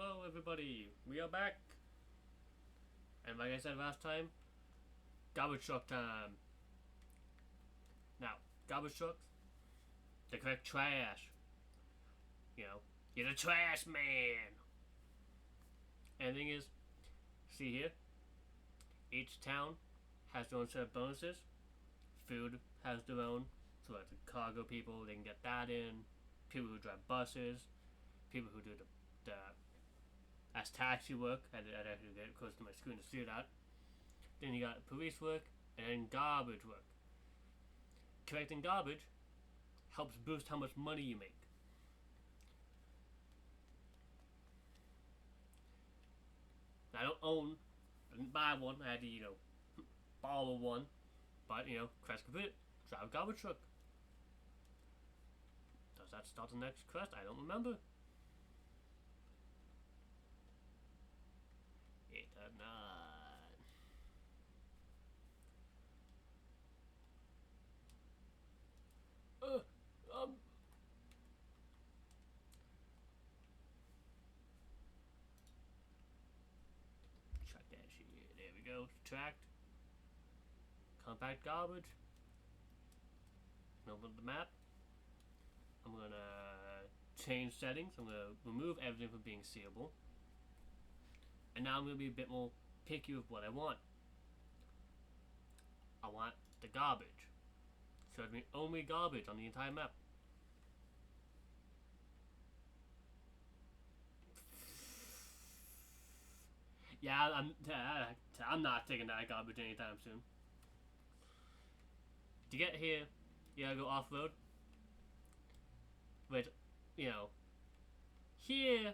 Hello everybody, we are back. And like I said last time, garbage truck time. Now, garbage trucks, they collect trash. You know, you're the trash man. And the thing is, see here, each town has their own set of bonuses. Food has their own, so like the cargo people, they can get that in. People who drive buses, people who do the as taxi work, I actually get close to my screen to see that. Then you got police work and then garbage work. Collecting garbage helps boost how much money you make. I don't own, I didn't buy one, I had to, borrow one. But, quest complete, drive a garbage truck. Does that start the next quest? I don't remember. It does not. Check that shit. There we go. Tracked. Compact garbage. Open the map. I'm gonna change settings. I'm gonna remove everything from being seeable. And now I'm gonna be a bit more picky with what I want. I want the garbage. So it'd be only garbage on the entire map. Yeah, I'm not taking that garbage anytime soon. To get here, you gotta go off-road. Which, here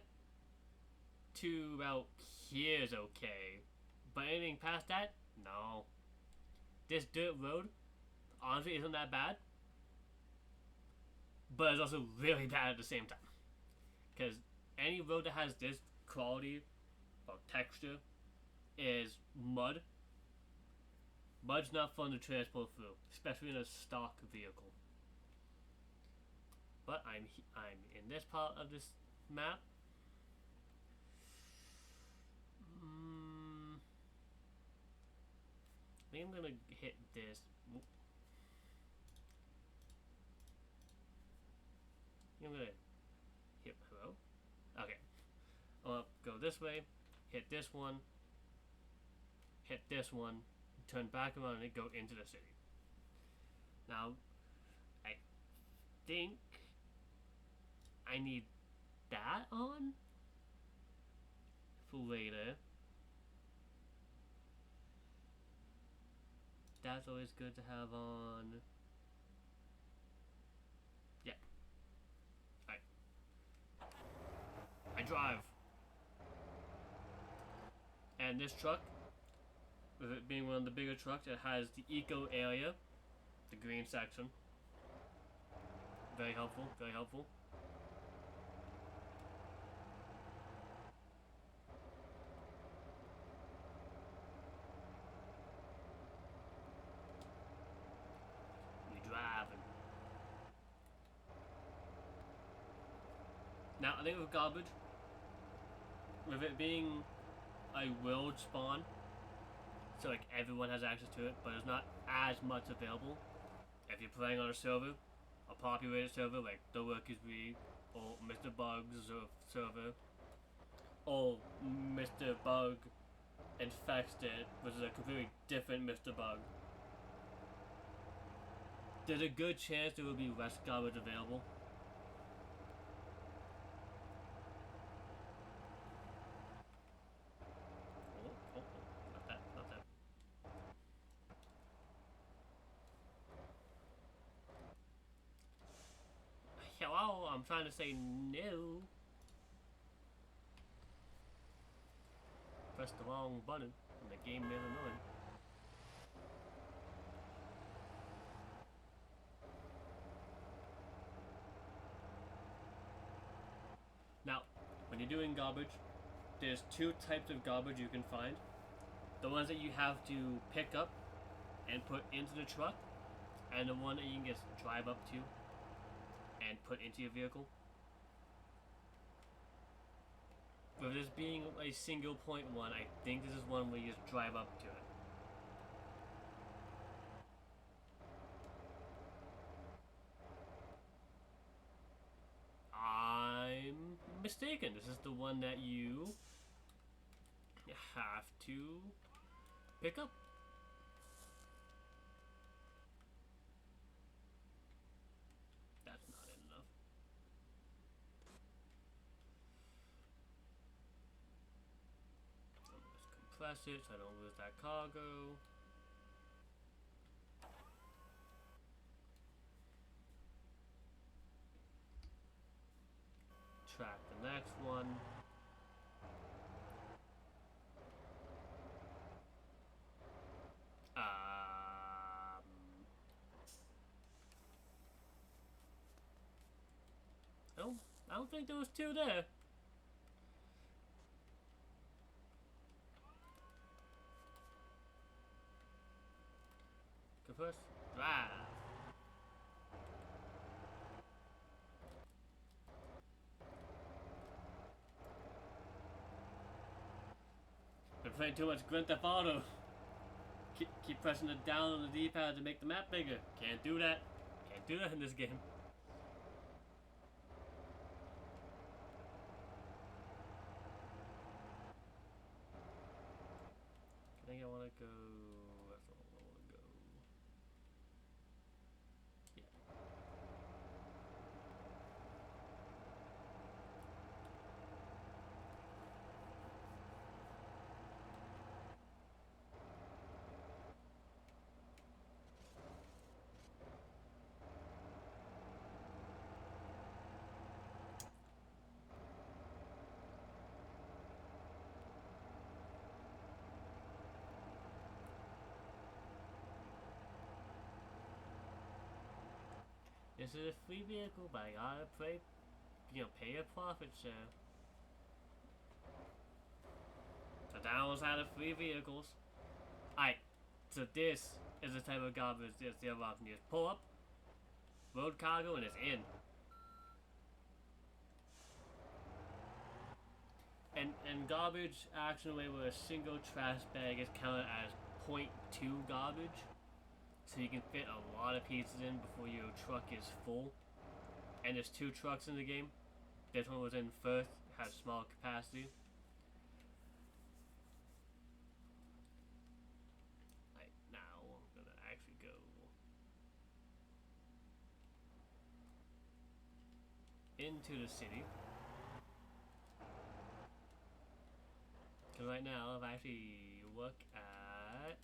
to about here is okay. But anything past that, no. This dirt road, honestly, isn't that bad. But it's also really bad at the same time. Because any road that has this quality or texture is mud. Mud's not fun to transport through, especially in a stock vehicle. But I'm in this part of this map. I think I'm gonna hit this. I'm gonna hit hello. Okay, I'll go this way. Hit this one. Hit this one. Turn back around and go into the city. Now, I think I need that on for later. That's always good to have on. Yeah. Alright. I drive. And this truck, with it being one of the bigger trucks, it has the eco area, the green section. Very helpful, very helpful. We driving. Now, I think with garbage, with it being a world spawn, so like everyone has access to it, but there's not as much available. If you're playing on a server, a populated server like The Workers Week, or Mr. Bug's server, or Mr. Bug Infested, which is a completely different Mr. Bug, there's a good chance there will be less garbage available. Not that. Hello, I'm trying to say no. Press the wrong button and the game made a noise. Now, when you're doing garbage, there's two types of garbage you can find. The ones that you have to pick up and put into the truck, and the one that you can just drive up to and put into your vehicle. For this being a single point one, I think this is one where you just drive up to it. I'm mistaken. This is the one that you have to pick up. That's not enough. Let's compress it so I don't lose that cargo. Track the next one. I don't think there was two there. Go first. Ah. Been playing too much Grand Theft Auto. Keep pressing it down on the D-pad to make the map bigger. Can't do that. Can't do that in this game. I think I want to go. That's not where I want to go. Yeah. This is a free vehicle, but I gotta pay a profit share. The downside of free vehicles. Alright, so this is the type of garbage that's the other option. You just pull up, load cargo, and it's in. And garbage actually where a single trash bag is counted as 0.2 garbage. So you can fit a lot of pieces in before your truck is full. And there's two trucks in the game. This one was in first, has small capacity. Right, now I'm gonna actually go into the city. Because right now, if I actually look at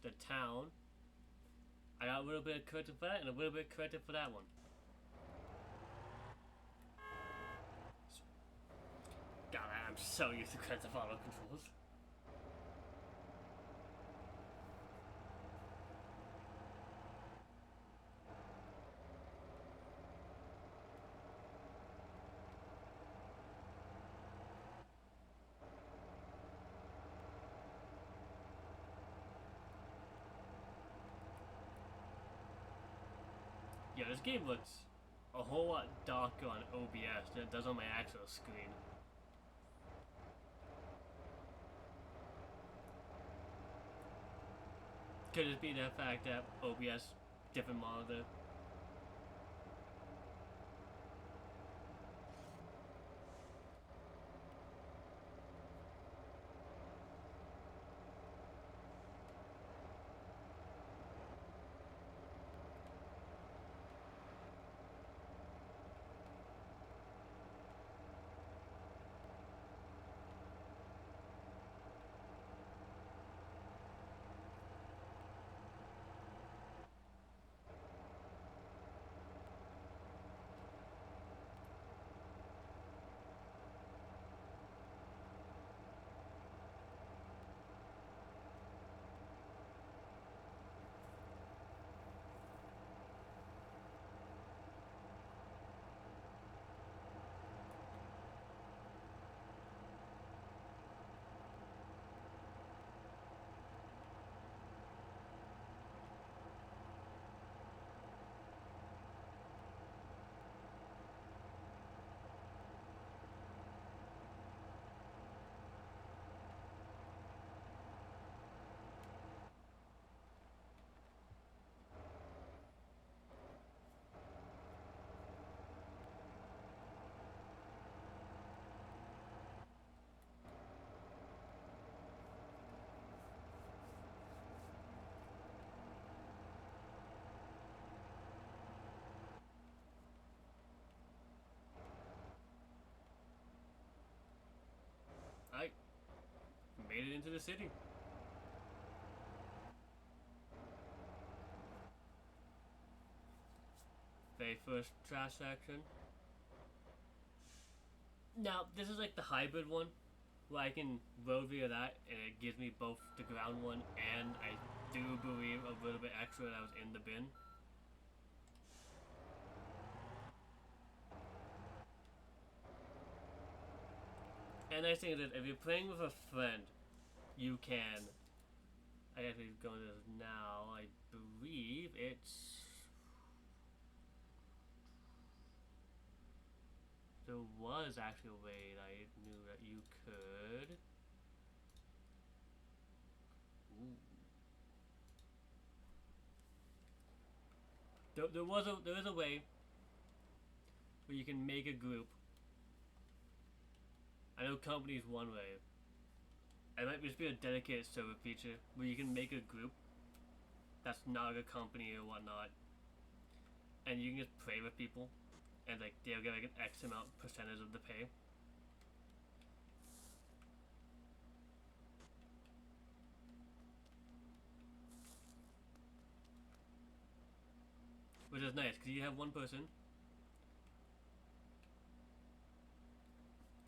the town, I got a little bit of corrected for that and a little bit corrected for that one. God, I'm so used to Grand Theft Auto controls. Yeah, this game looks a whole lot darker on OBS than it does on my actual screen. Could it be the fact that OBS, different monitor? made it into the city. Very first trash section. Now, this is like the hybrid one, where I can road via that, and it gives me both the ground one, and I do believe a little bit extra that was in the bin. And the nice thing is that if you're playing with a friend, you can. I actually go to this now. I believe it's. There was actually a way that I knew that you could. Ooh. There is a way where you can make a group. I know company's one way. It might just be a dedicated server feature where you can make a group that's not a company or whatnot, and you can just play with people, and like they'll get like an X amount percentage of the pay. Which is nice, because you have one person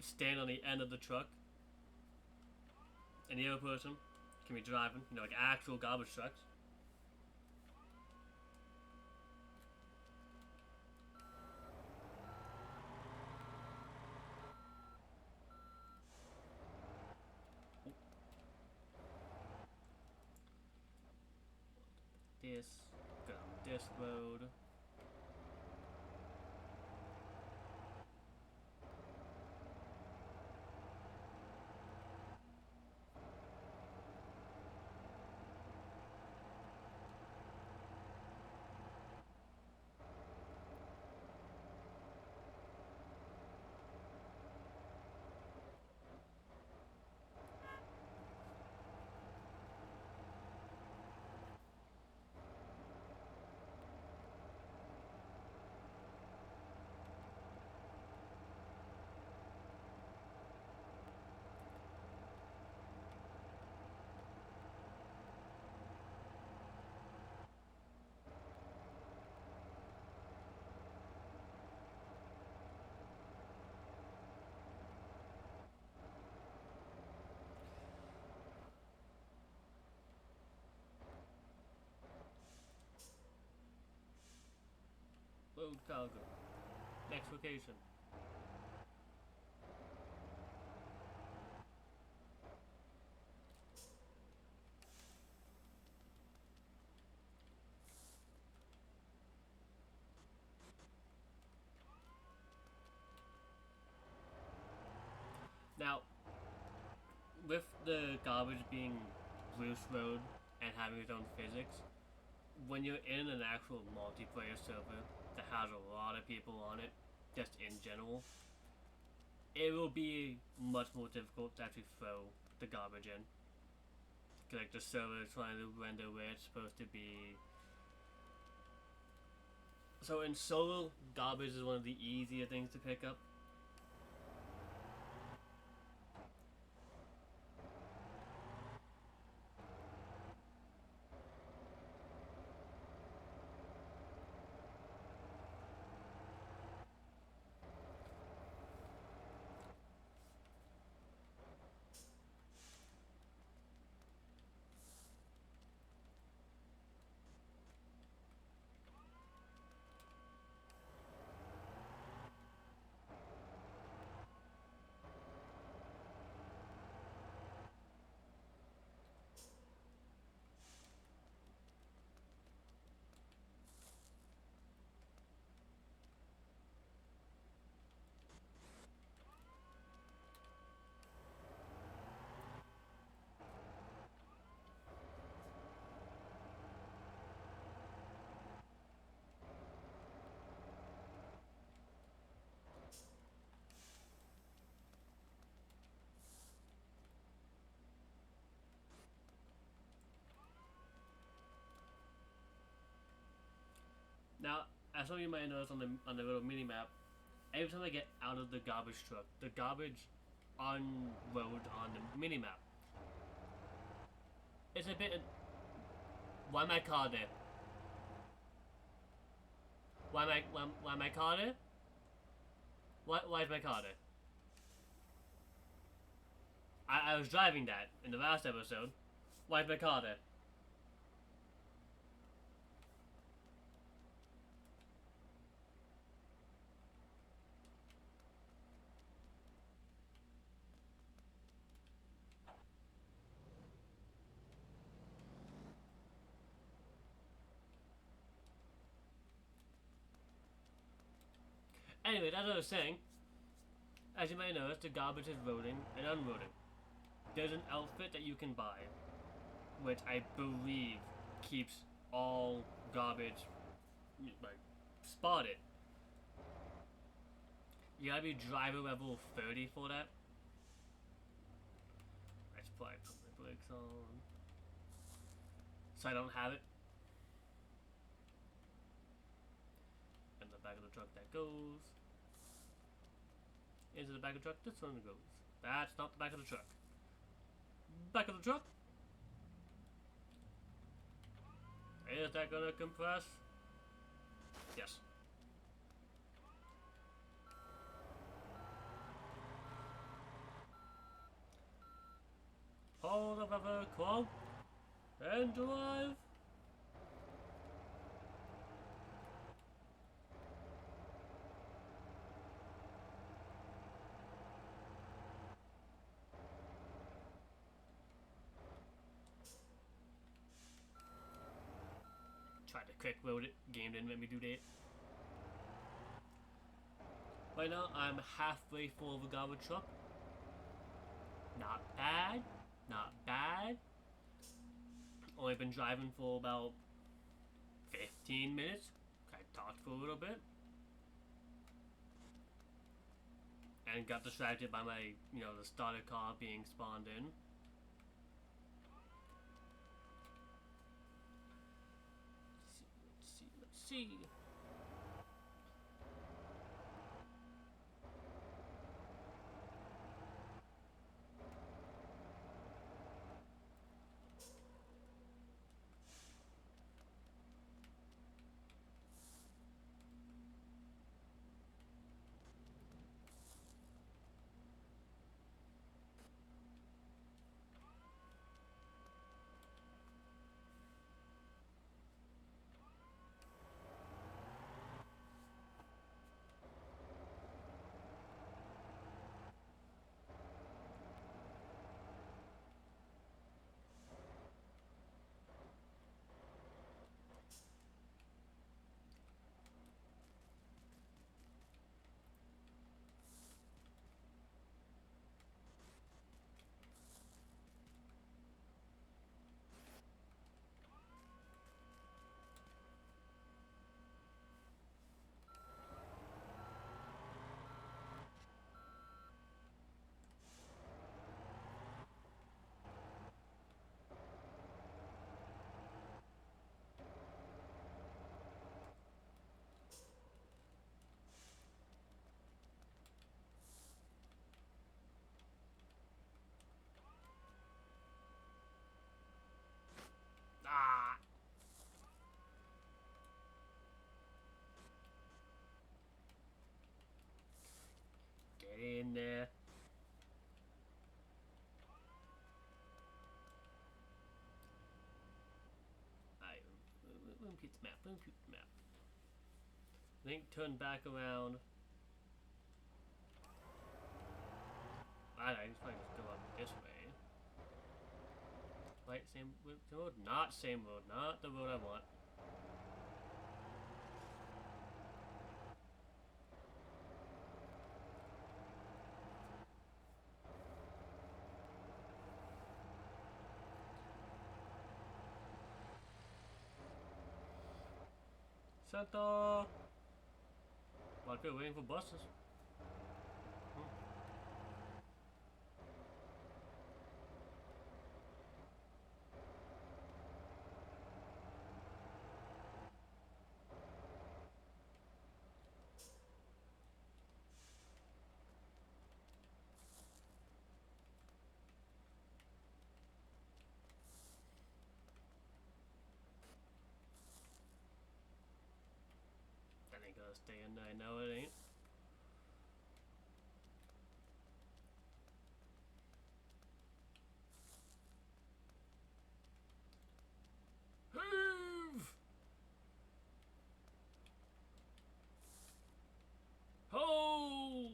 stand on the end of the truck, and the other person can be driving, you know, like actual garbage trucks. This, go down this road. Road cargo. Next location. Now, with the garbage being loose road and having its own physics, when you're in an actual multiplayer server that has a lot of people on it, just in general, it will be much more difficult to actually throw the garbage in. Cause like the server is trying to render where it's supposed to be. So in solo, garbage is one of the easier things to pick up. Now, as some of you might notice on the little mini map, every time I get out of the garbage truck, the garbage unloads on the mini map. It's a bit. Why my car there? Why my car there? Why is my car there? I was driving that in the last episode. Why is my car there? Anyway, as I was saying, as you may notice, the garbage is loading and unloading. There's an outfit that you can buy, which I believe keeps all garbage like spotted. You gotta be driver level 30 for that. I should probably put my brakes on, so I don't have it. And the back of the truck that goes. Into the back of the truck, this one goes. That's not the back of the truck. Back of the truck. Is that gonna compress? Yes. Hold the lever, club, and drive. Tried to quick load it. Game didn't let me do that. Right now, I'm halfway full of a garbage truck. Not bad. Not bad. Only been driving for about 15 minutes. I talked for a little bit. And got distracted by my, the starter car being spawned in. Let's see. Get in there. Alright, compute the map, compute the map. Link turn back around. Alright, I just probably just go up this way. Right, same road? Not same road, not the road I want. Santa! A lot of people waiting for buses. day and night. No, it ain't. Heave! Ho!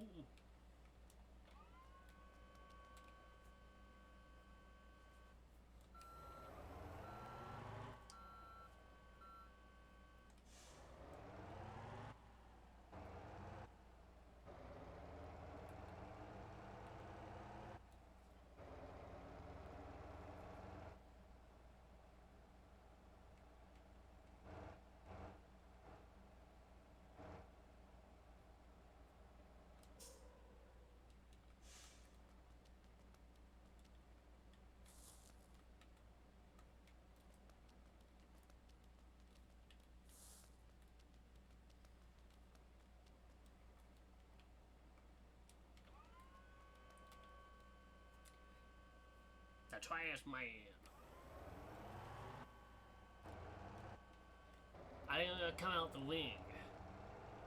The trash man. I think I'm gonna come out the wing.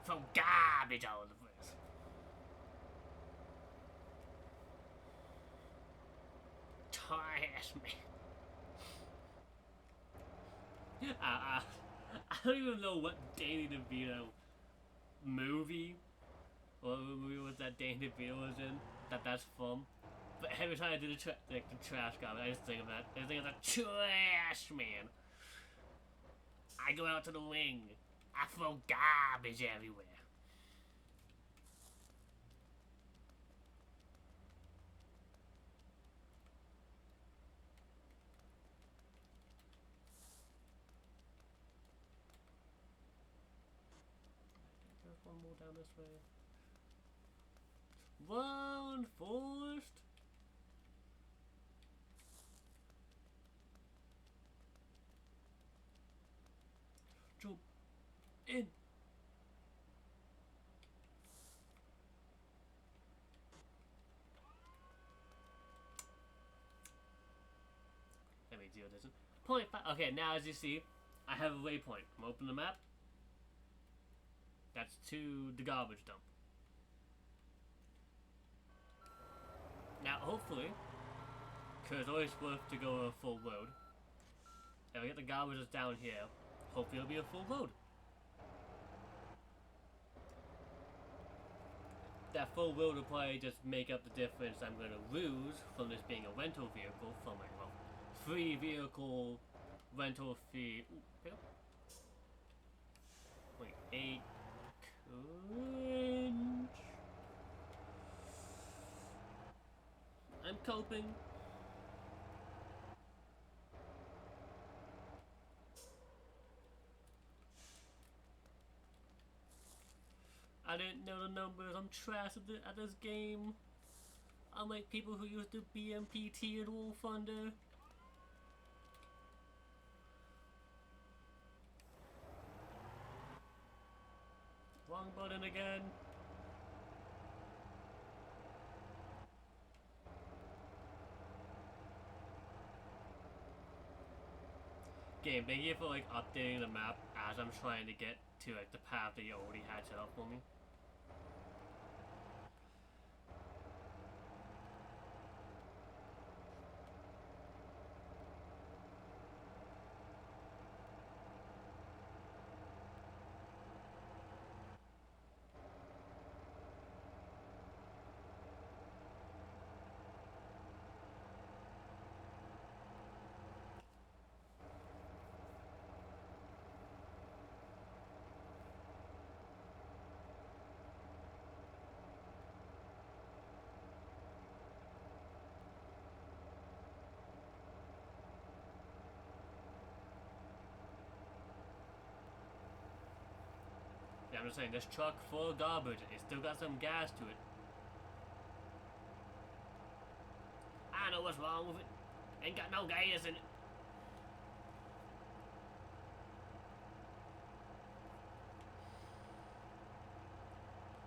Throw garbage all over the place. Trash man. I don't even know what Danny DeVito movie or movie was that Danny DeVito was in that's from. But every time I do the trash garbage, I just think of that. I think of the trash man. I go out to the wing. I throw garbage everywhere. There's one more down this way. Run, Forrest! Jump in! Let me deal with this. 0.5. Okay, now as you see, I have a waypoint. I'm open the map. That's to the garbage dump. Now, hopefully, because it's always worth to go a full load. If I get the garbage that's down here, hopefully it'll be a full load. That full load will probably just make up the difference I'm going to lose from this being a rental vehicle from my free vehicle rental fee. Ooh, pick up. Wait, 8. Cringe. I'm coping. I didn't know the numbers. I'm trash at this game. Unlike people who used to BMPT and Wolf Thunder. Wrong button again. Game, thank you for like updating the map as I'm trying to get to like the path that you already had set up for me. Yeah, I'm just saying, this truck full of garbage, it's still got some gas to it. I know what's wrong with it. Ain't got no gas in it.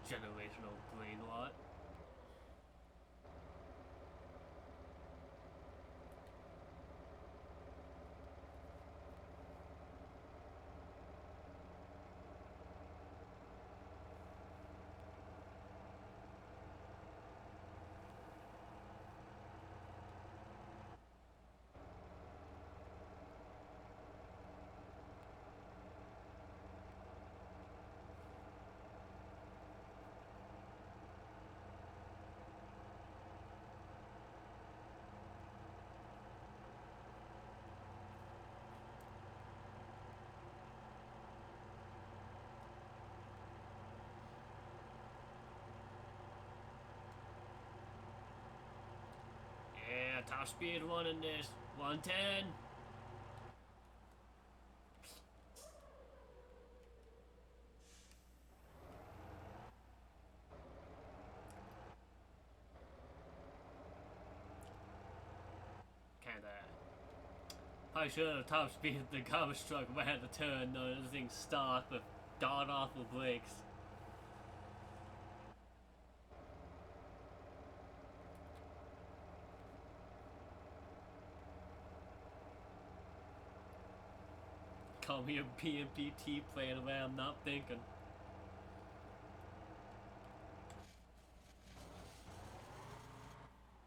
Generational green lot. got top speed one in this. 110. Kinda. Probably should have top speed the garbage truck right at the turn, though. This thing stopped with god awful brakes. Call me a BMPT player the way I'm not thinking.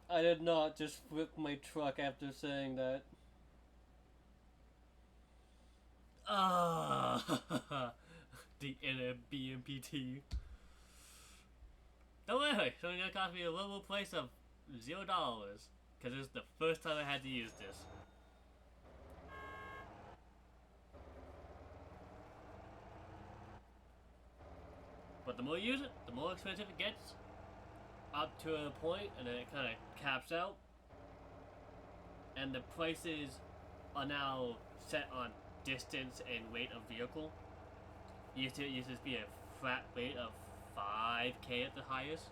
I did not just flip my truck after saying that. Ah, the inner BMPT. Don't worry, it's only gonna cost me a level price of $0, because this is the first time I had to use this. But the more you use it, the more expensive it gets, up to a point, and then it kind of caps out. And the prices are now set on distance and weight of vehicle. Used to be a flat rate of 5K at the highest.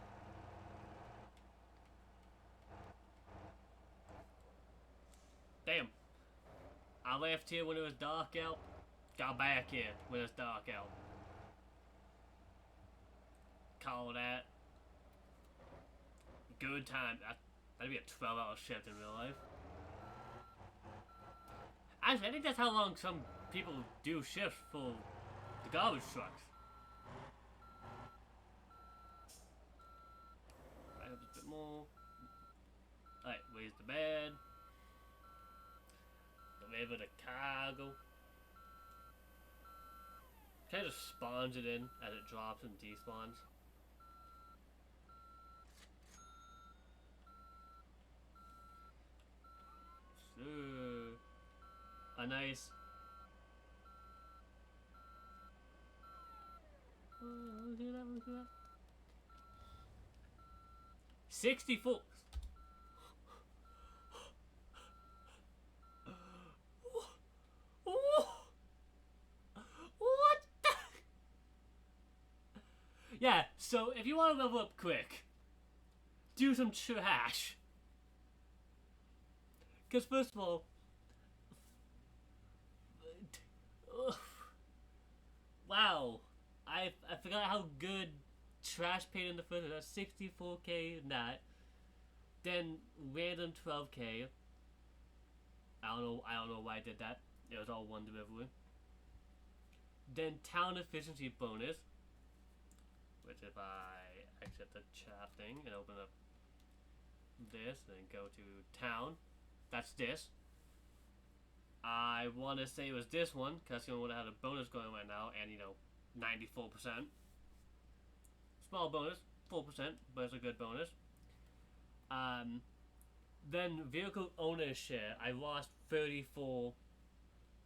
Damn. I left here when it was dark out. Got back here when it's dark out. Call that good time. That'd be a 12-hour shift in real life. Actually, I think that's how long some people do shifts for the garbage trucks. Right up a bit more. Alright, where's the bed? Deliver the cargo. Kind of spawns it in as it drops and despawns. So, a nice. Look at that, look at that. 64. What the? Yeah, so if you want to level up quick, do some trash. Because first of all, wow, I forgot how good trash paid in the first one. That's 64K that. Then random 12K. I don't know why I did that. It was all one delivery. Then town efficiency bonus, which if I exit the chat thing and open up this, then go to town. That's this. I want to say it was this one, because that's the only one that had a bonus going right now, and 94%. Small bonus, 4%, but it's a good bonus. Then vehicle owner share, I lost 34,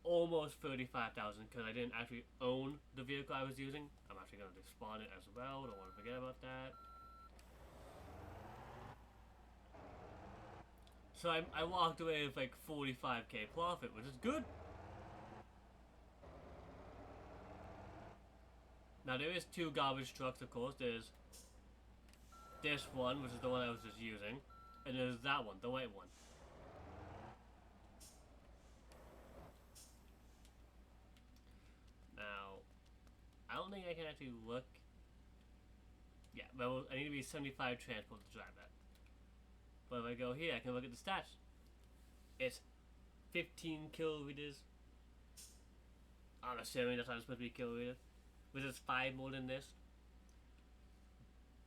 almost 35,000, because I didn't actually own the vehicle I was using. I'm actually going to despawn it as well, don't want to forget about that. So I walked away with like 45K profit, which is good. Now there is two garbage trucks, of course. There's this one, which is the one I was just using, and there's that one, the white one. Now, I don't think I can actually look. Yeah, but I need to be 75 transport to drive that. But if I go here, I can look at the stats. It's 15 kiloliters. I'm assuming that's how it's supposed to be kiloliters, which is 5 more than this.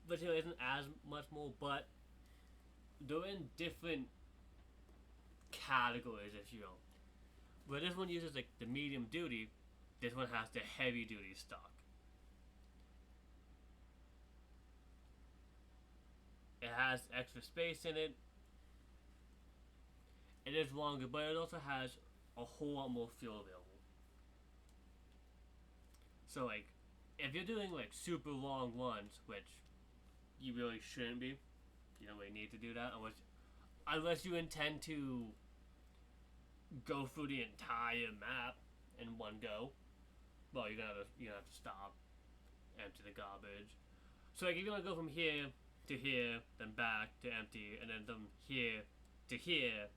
But it isn't as much more, but they're in different categories, if you will. Where this one uses like the medium duty, this one has the heavy duty stock. It has extra space in it. It is longer, but it also has a whole lot more fuel available. So like, if you're doing like super long runs, which you really shouldn't be, you don't really need to do that, unless you intend to go through the entire map in one go, well, you're gonna have to stop, empty the garbage. So like if you want to go from here to here, then back to empty, and then from here to here,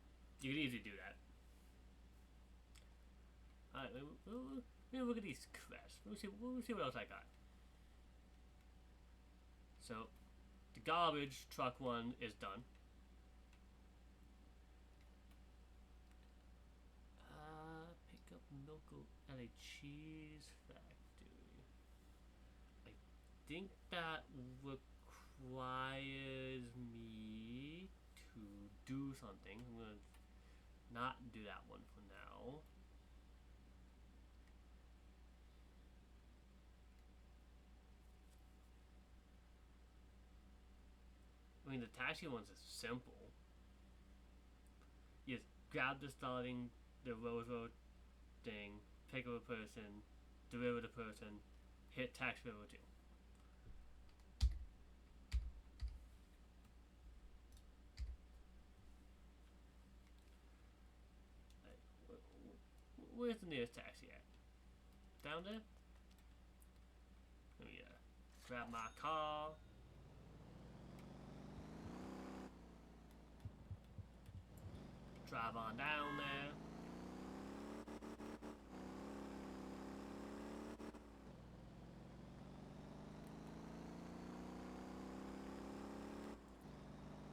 you can easily do that. Alright, let me look at these quests. Let me see what else I got. So, the garbage truck one is done. Pick up milk at a cheese factory. I think that requires me to do something. I'm gonna not do that one for now. I mean, the taxi ones is simple. You just grab the starting, the road thing, pick up a person, deliver the person, hit taxi over 2. Where's the nearest taxi at? Down there? Let me grab my car. Drive on down there.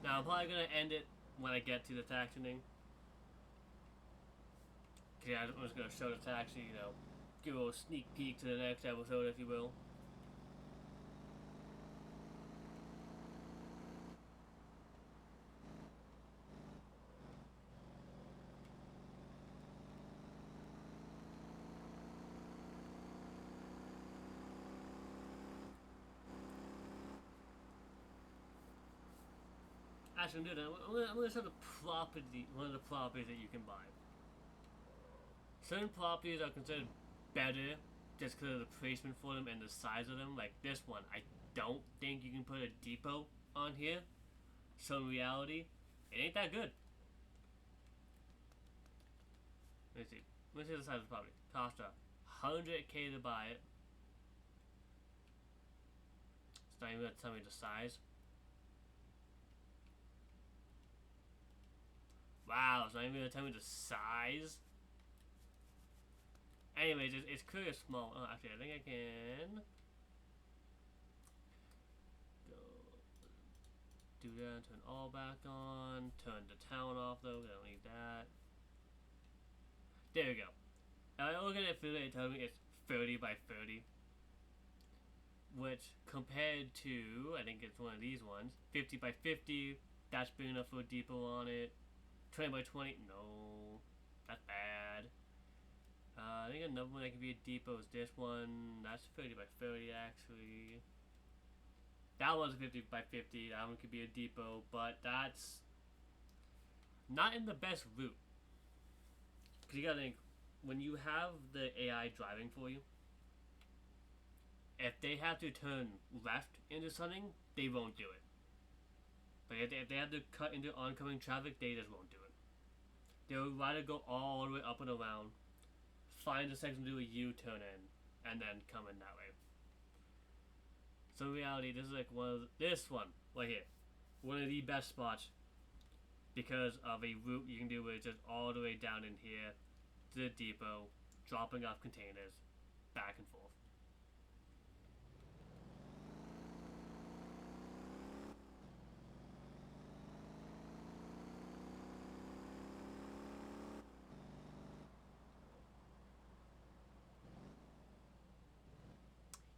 Now I'm probably gonna end it when I get to the taxiing. Okay, I'm just gonna show the taxi, give a little sneak peek to the next episode, if you will. Actually, I'm doing that. I'm gonna show the property, one of the properties that you can buy. Certain properties are considered better just because of the placement for them and the size of them. Like this one, I don't think you can put a depot on here. So in reality, it ain't that good. Let me see. Let me see the size of the property. Cost $100K to buy it. It's not even gonna tell me the size. Wow, it's not even gonna tell me the size. Anyways, it's clearly small. Oh, actually, I think I can go do that. Turn all back on. Turn the town off though. I don't need that. There we go. Now I look at it, it tells me it's 30 by 30, which compared to I think it's one of these ones, 50 by 50. That's big enough for a depot on it. 20 by 20, no, that's bad. I think another one that can be a depot is this one. That's 30 by 30 actually. That one's 50 by 50. That one could be a depot, but that's not in the best route. Because you gotta think, when you have the AI driving for you, if they have to turn left into something, they won't do it. But if they have to cut into oncoming traffic, they just won't do it. They'll rather go all the way up and around, find a section to do a U-turn in, and then come in that way. So in reality, this is like this one right here, one of the best spots because of a route you can do where it's just all the way down in here to the depot, dropping off containers, back and forth.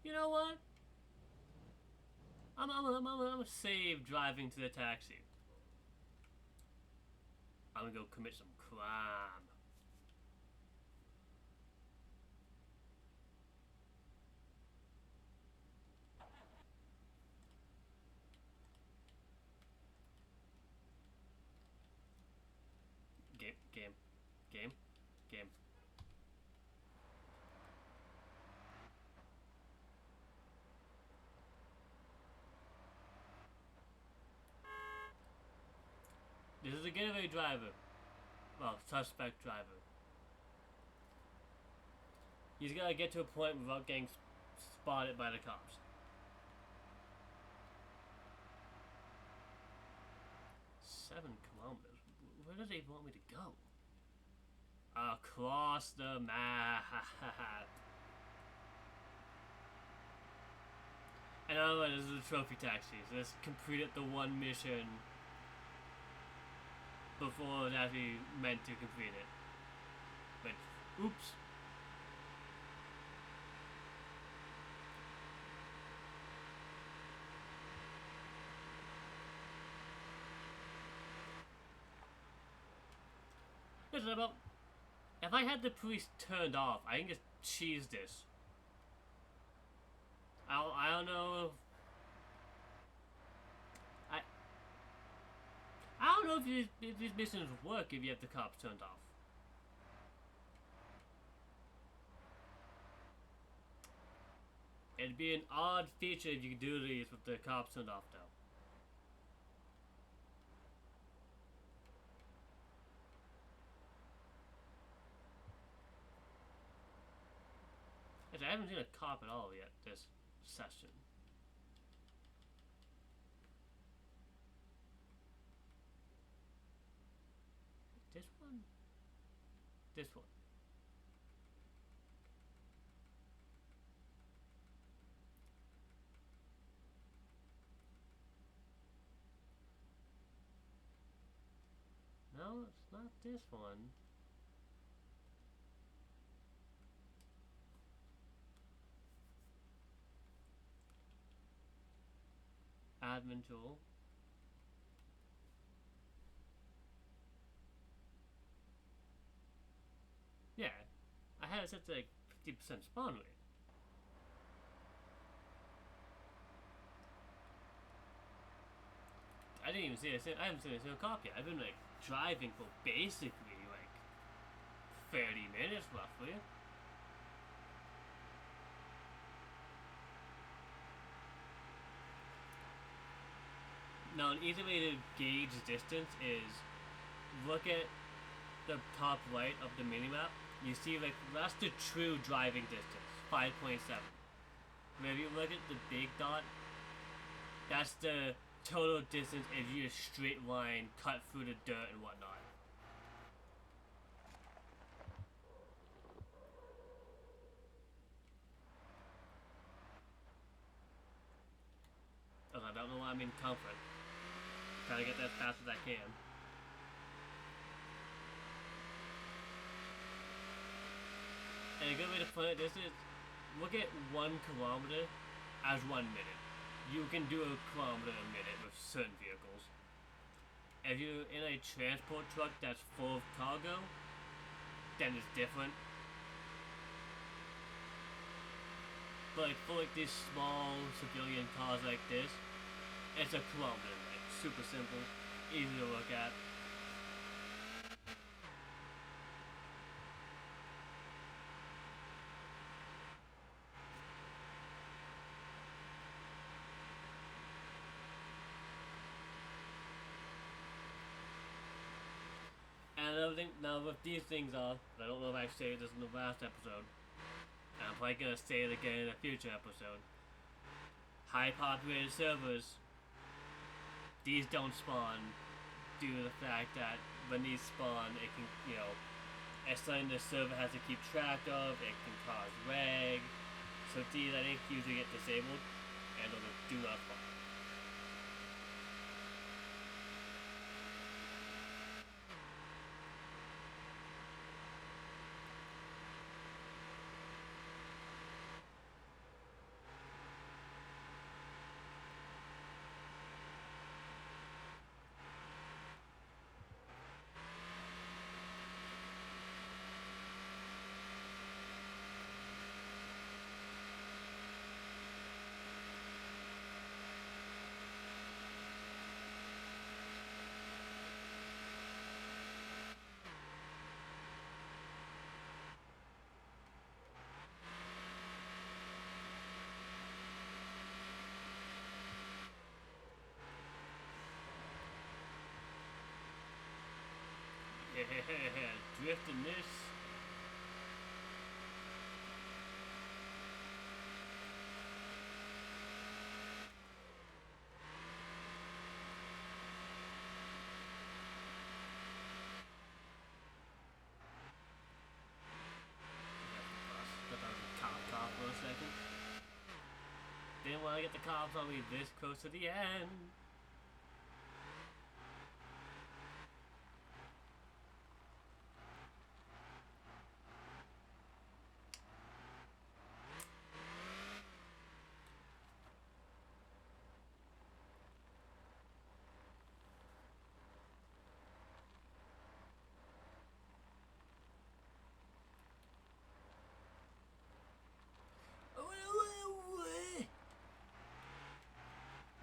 You know what? I'm gonna save driving to the taxi. I'm gonna go commit some crime. Game. This is a getaway driver. Well, suspect driver. He's gotta get to a point without getting spotted by the cops. Seven kilometers? Where do they want me to go? Across the map. And other one, this is a trophy taxi. So let's complete the one mission before it was actually meant to complete it. But, oops. Listen, about if I had the police turned off, I can just cheese this. I don't know. I don't know if these missions work if you have the cops turned off. It'd be an odd feature if you could do these with the cops turned off, though. Actually, I haven't seen a cop at all yet this session. This one? This one. No, it's not this one. Admin tool. Yeah, I had it set to like 50% spawn rate. I didn't even see it. I haven't seen a single cop yet. I've been like driving for basically like 30 minutes roughly. Now, an easy way to gauge distance is look at the top right of the minimap. You see, like, that's the true driving distance, 5.7. But if you look at the big dot, that's the total distance if you just straight line, cut through the dirt and whatnot. I don't know why I'm in comfort. Trying to get that as fast as I can. And a good way to put it, this is, look at 1 kilometer as 1 minute. You can do a kilometer a minute with certain vehicles. If you're in a transport truck that's full of cargo, then it's different. But like for like these small civilian cars like this, it's a kilometer. Like, super simple, easy to look at. And another thing, now with these things on, I don't know if I said this in the last episode, and I'm probably gonna say it again in a future episode. High populated servers, these don't spawn due to the fact that when these spawn, it can, you know, it's something the server has to keep track of, it can cause lag. So these, I think, usually get disabled, and those do not spawn. Yeah, drifting this. Thought that was a cop car for a second. Didn't want to get the cops on me this close to the end.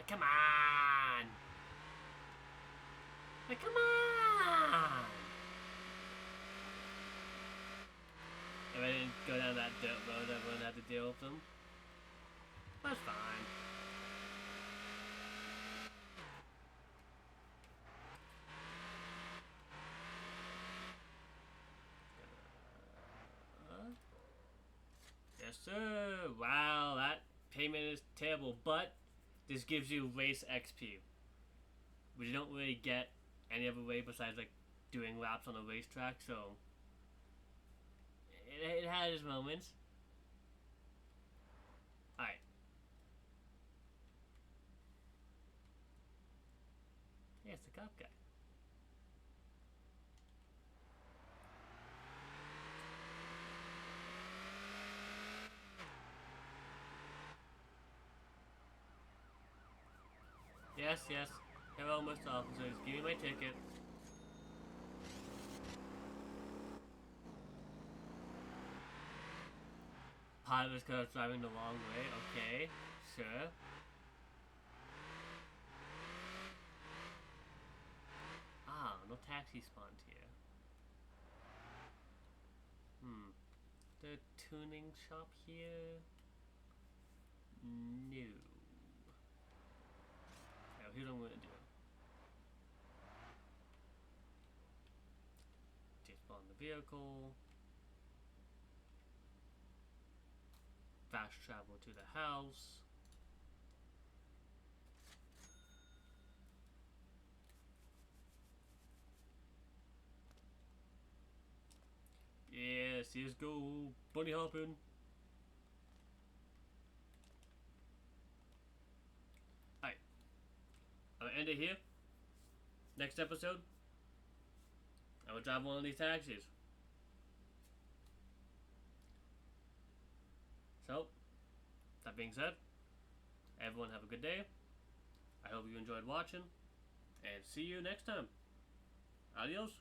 Come on! Come on! If I didn't go down that dirt road, everyone had to deal with them. That's fine. Yes, sir. Wow, that payment is terrible, but this gives you race XP, which you don't really get any other way besides like doing laps on a racetrack. So it had its moments. All right. Yeah, it's the cop guy. Yes, yes. Hello, Mr. Officers. Give me my ticket. Pilot's car driving the wrong way. Okay, sure. Ah, no taxi spawned here. The tuning shop here? No. Now here's what I'm gonna do. Just spawn the vehicle. Fast travel to the house. Yes, let's go. Bunny hopping. Alright. I'll end it here. Next episode, I will drive one of these taxis. So, that being said, everyone have a good day. I hope you enjoyed watching, and see you next time. Adios.